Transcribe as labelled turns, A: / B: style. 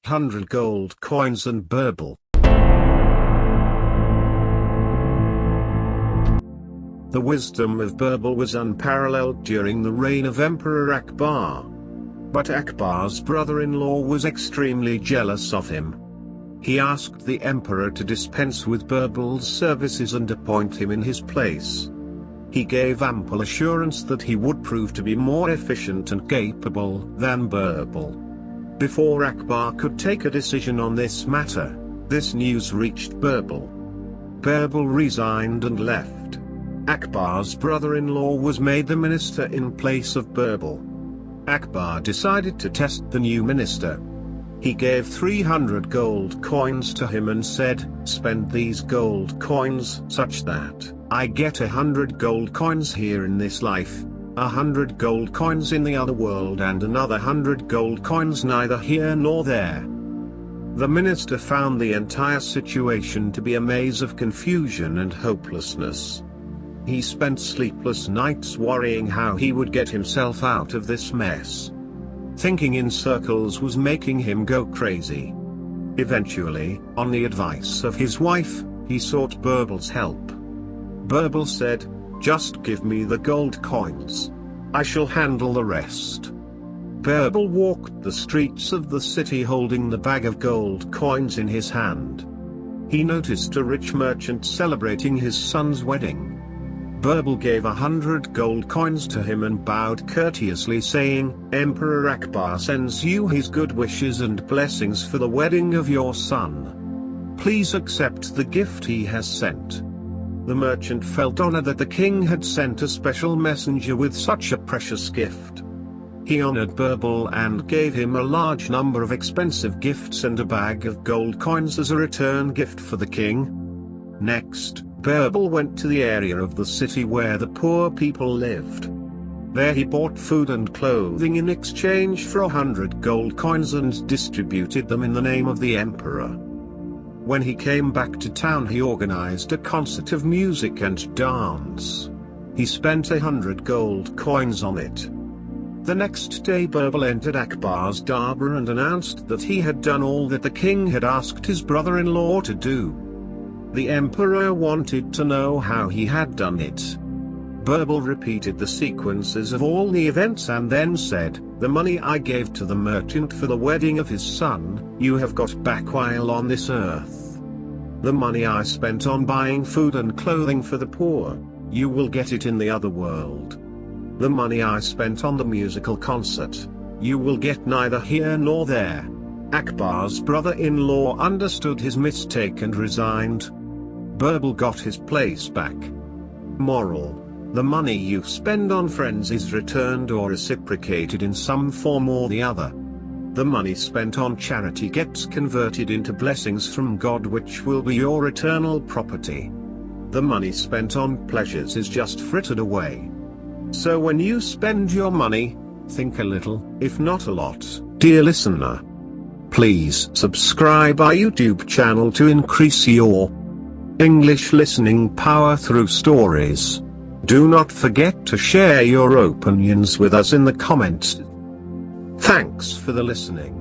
A: 100 gold coins and Birbal. The wisdom of Birbal was unparalleled during the reign of Emperor Akbar. But Akbar's brother-in-law was extremely jealous of him. He asked the emperor to dispense with Birbal's services and appoint him in his place. He gave ample assurance that he would prove to be more efficient and capable than Birbal. Before Akbar could take a decision on this matter, this news reached Birbal. Birbal resigned and left. Akbar's brother-in-law was made the minister in place of Birbal. Akbar decided to test the new minister. He gave 300 gold coins to him and said, "Spend these gold coins such that I get 100 gold coins here in this life, 100 gold coins in the other world and another 100 gold coins neither here nor there." The minister found the entire situation to be a maze of confusion and hopelessness. He spent sleepless nights worrying how he would get himself out of this mess. Thinking in circles was making him go crazy. Eventually, on the advice of his wife, he sought Birbal's help. Birbal said, "Just give me the gold coins. I shall handle the rest." Birbal walked the streets of the city holding the bag of gold coins in his hand. He noticed a rich merchant celebrating his son's wedding. Birbal gave 100 gold coins to him and bowed courteously saying, "Emperor Akbar sends you his good wishes and blessings for the wedding of your son. Please accept the gift he has sent." The merchant felt honored that the king had sent a special messenger with such a precious gift. He honored Birbal and gave him a large number of expensive gifts and a bag of gold coins as a return gift for the king. Next, Birbal went to the area of the city where the poor people lived. There he bought food and clothing in exchange for 100 gold coins and distributed them in the name of the emperor. When he came back to town, he organized a concert of music and dance. He spent 100 gold coins on it. The next day Birbal entered Akbar's darbar and announced that he had done all that the king had asked his brother-in-law to do. The emperor wanted to know how he had done it. Birbal repeated the sequences of all the events and then said, "The money I gave to the merchant for the wedding of his son, you have got back while on this earth. The money I spent on buying food and clothing for the poor, you will get it in the other world. The money I spent on the musical concert, you will get neither here nor there." Akbar's brother-in-law understood his mistake and resigned. Birbal got his place back. Moral: the money you spend on friends is returned or reciprocated in some form or the other. The money spent on charity gets converted into blessings from God, which will be your eternal property. The money spent on pleasures is just frittered away. So when you spend your money, think a little, if not a lot. Dear listener, please subscribe our YouTube channel to increase your English listening power through stories. Do not forget to share your opinions with us in the comments. Thanks for the listening.